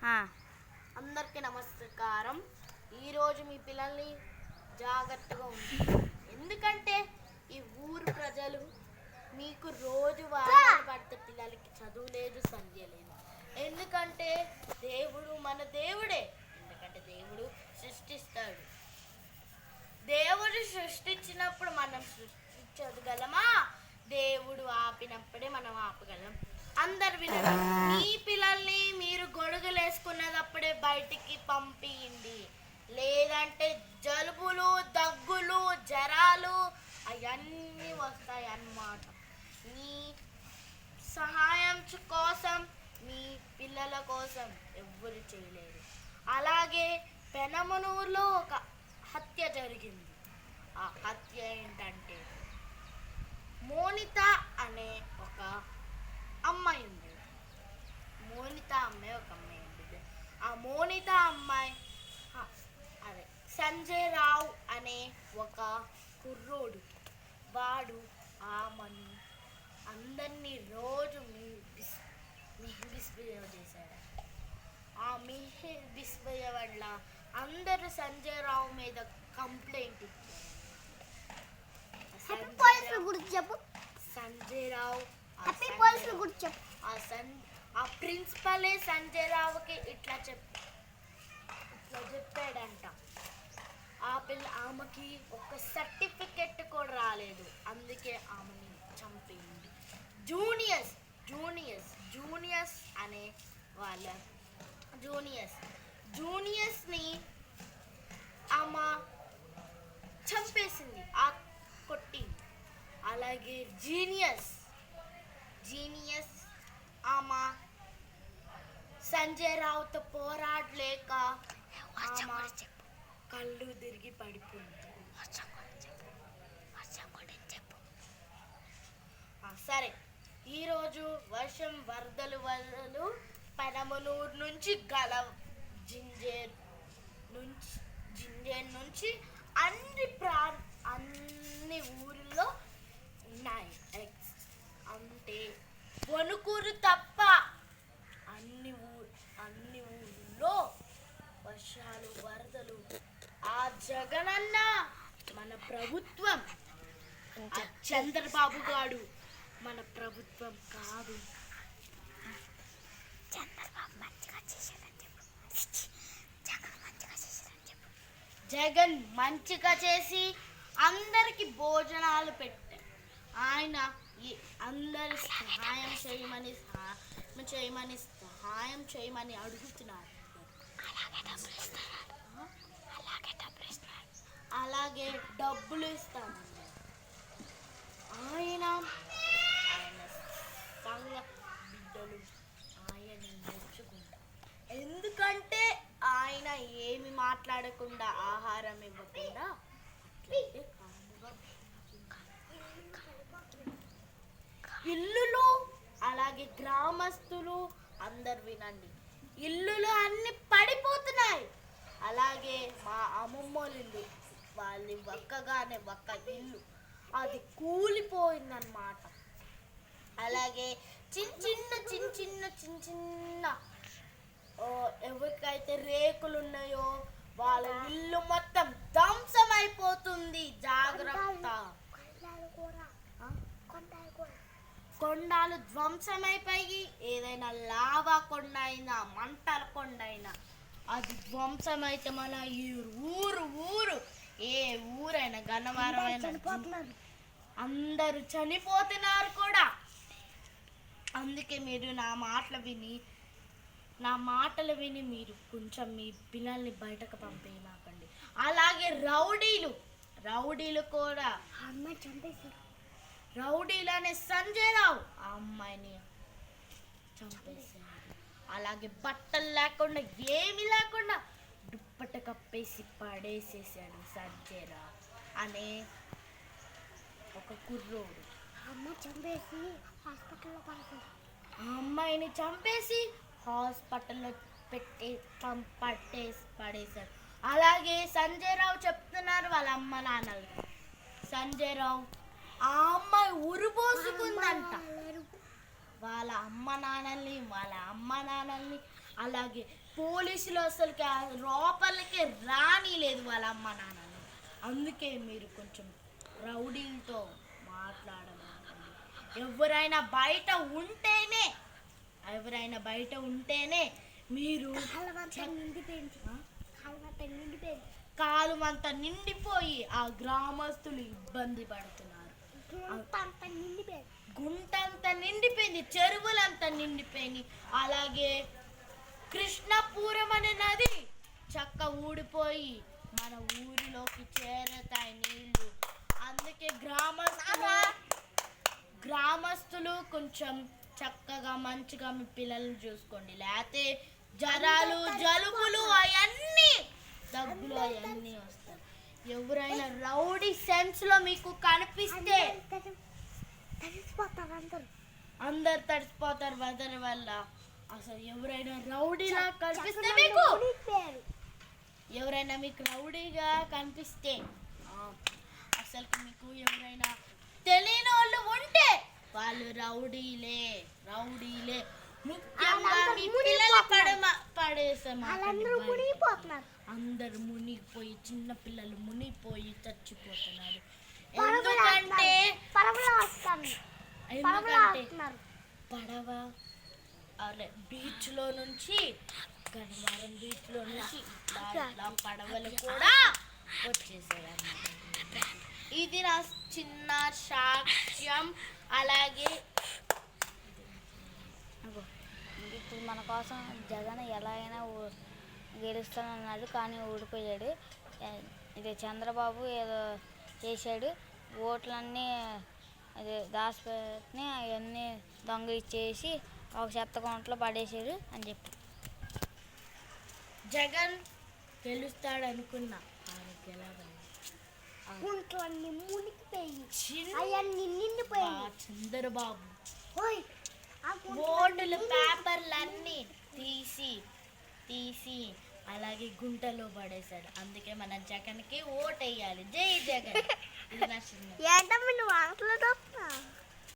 అందరికీ నమస్కారం. ఈరోజు మీ పిల్లల్ని జాగ్రత్తగా ఉంది, ఎందుకంటే ఈ ఊరు ప్రజలు మీకు రోజు వారాలు పడితే పిల్లలకి చదువు లేదు, సంధ్య లేదు. ఎందుకంటే దేవుడు మన దేవుడే, ఎందుకంటే దేవుడు సృష్టిస్తాడు. దేవుడు సృష్టించినప్పుడు మనం సృష్టించగలమా? దేవుడు ఆపినప్పుడే మనం ఆపగలం. అందరు వినరు. మీ పిల్లల్ని మీరు గొడుగులు వేసుకున్నప్పుడే బయటికి పంపియండి, లేదంటే జలుబులు, దగ్గులు, జ్వరాలు అవన్నీ వస్తాయి అన్నమాట. మీ సహాయం కోసం మీ పిల్లల కోసం ఎవ్వరు చేయలేరు. అలాగే పెనమనూరులో ఒక హత్య జరిగింది. ఆ హత్య ఏంటంటే మోనిత అనే ఒక అమ్మాయి ఉంది. మోనిత అమ్మాయి ఒక అమ్మాయి ఉంది. ఆ మోనిత అమ్మాయి అదే సంజయ్ రావు అనే ఒక కుర్రోడు, వాడు ఆమెను అందరినీ రోజు మిస్బిహేవ్ చేశాడు. ఆ మిస్బిహేవ్ వల్ల అందరూ సంజయ్ రావు మీద కంప్లైంట్ ఇచ్చారు. సంజయ్ రావు ఆ ప్రిన్సిపలే సంజయ్ రావుకి ఇట్లా చెప్పాడంట. ఆమెకి ఒక సర్టిఫికెట్ కూడా రాలేదు, అందుకే ఆమెని చంపేయండి. జూనియర్స్ అనే వాళ్ళ జూనియర్స్ని ఆమె చంపేసింది, కొట్టింది. అలాగే జీనియస్ ఆమె సంజయ్ రావుతో పోరాడలేక కళ్ళు తిరిగి పడిపోయింది. సరే, ఈరోజు వర్షం వరదలు పెనమనూరు నుంచి జింజేర్ నుంచి అన్ని ఊరిలో ఉన్నాయి. అంటే వణుకూరు తప్ప అన్ని ఊళ్ళో వర్షాలు, వరదలు. ఆ జగనన్న మన ప్రభుత్వం, చంద్రబాబు గారు మన ప్రభుత్వం కాదు. జగన్ మంచిగా చేసి అందరికి భోజనాలు పెట్టారు. ఆయన అందరి సహాయం చేయమని అడుగుతున్నారు. అలాగే డబ్బులు ఇస్తాను. ఆయన సంఘ బిడ్డలు ఆయన మెచ్చుకుంటారు, ఎందుకంటే ఆయన ఏమి మాట్లాడకుండా, ఆహారం ఇవ్వకుండా ఇల్లులు, అలాగే గ్రామస్తులు అందరు వినండి, ఇల్లులు అన్ని పడిపోతున్నాయి. అలాగే మా అమ్మమ్మోళ్ళ ఇల్లు, వాళ్ళ ఒక్క ఇల్లు అది కూలిపోయిందన్నమాట. అలాగే చిన్న ఎవరికైతే రేకులు ఉన్నాయో వాళ్ళ ఇల్లు మొత్తం ధ్వంసం అయిపోతుంది. జాగ్రత్త, కొండలు ధ్వంసమైపోయి ఏదైనా లావా కొండ అయినా, మంటల కొండ అయినా అది ధ్వంసమైతే మన ఈ ఊరు ఏ ఊరైనా, గన్నవరం అయినా అందరూ చనిపోతున్నారు కూడా. అందుకే మీరు నా మాటలు విని మీరు కొంచెం మీ పిల్లల్ని బయటకు పంపేయకండి. అలాగే రౌడీలు కూడా అమ్మాయి చంపేశారు. రౌడీలు అనే సంజయ్ రావు ఆ అమ్మాయిని చంపేశారు. అలాగే బట్టలు లేకుండా, ఏమి లేకుండా దుప్పట కప్పేసి పడేసేసాడు సంజయ్ రావు అనే ఒక కుర్రోడు. అమ్మాయిని చంపేసి హాస్పిటల్లో పడేశాడు. అలాగే సంజయ్ రావు చెప్తున్నారు వాళ్ళ అమ్మ నాన్నలు, సంజయ్ రావు ఆ అమ్మాయి ఉరిపోసుకుందంట. వాళ్ళ అమ్మ నాన్నల్ని అలాగే పోలీసులు అసలు లోపలికి రానిలేదు వాళ్ళ అమ్మ నాన్నని. అందుకే మీరు కొంచెం రౌడీలతో మాట్లాడమండి. ఎవరైనా బయట ఉంటేనే మీరు కాలుమంతా నిండిపోయి ఆ గ్రామస్తులు ఇబ్బంది పడుతున్నారు. గుంటంతా నిండిపోయింది, చెరువులంతా నిండిపోయింది. అలాగే కృష్ణాపురం అనే నది చక్క ఊడిపోయి మన ఊరిలోకి చేరతాయి నీళ్లు. అందుకే గ్రామస్తులు కొంచెం చక్కగా మంచిగా మీ పిల్లల్ని చూసుకోండి. లేకపోతే జ్వరాలు, జలుబులు, దగ్గులు అవన్నీ వస్తాయి. ఎవరైనా రౌడీ సెన్స్లో మీకు కనిపిస్తే అందరు తడిసిపోతారు వదల వల్ల. అసలు ఎవరైనా రౌడీలా కనిపిస్తే మీకు రౌడీగా కనిపిస్తే అసలు మీకు ఎవరైనా తెలియని వాళ్ళు ఉంటే వాళ్ళు రౌడీలే. ముఖ్యంగా మీ పిల్లల అందరు మునిగిపోయి, చిన్న పిల్లలు మునిగిపోయి చచ్చిపోతున్నారు. ఎందుకంటే పడవ బీచ్లో నుంచి గన్నవరం బీచ్లో నుంచి పడవలు కూడా వచ్చేసారన్నమాట. ఇది నా చిన్న సాక్ష్యం. అలాగే ఇప్పుడు మన కోసం జగన్ ఎలా అయినా గెలుస్తానన్నాడు, కానీ ఓడిపోయాడు. ఇది చంద్రబాబు ఏదో చేశాడు, ఓట్లన్నీ అది దాచిపెట్టి అవన్నీ దొంగ ఇచ్చేసి ఒక చెత్త కొంటలో పడేసాడు అని చెప్పి. జగన్ గెలుస్తాడు అనుకున్నా, చంద్రబాబు ఓటుల పేపర్లన్నీ తీసి అలాగే గుంటలో పడేశాడు. అందుకే మనం జగన్కి ఓటేయాలి. జై జగన్. ఇది నా చిన్న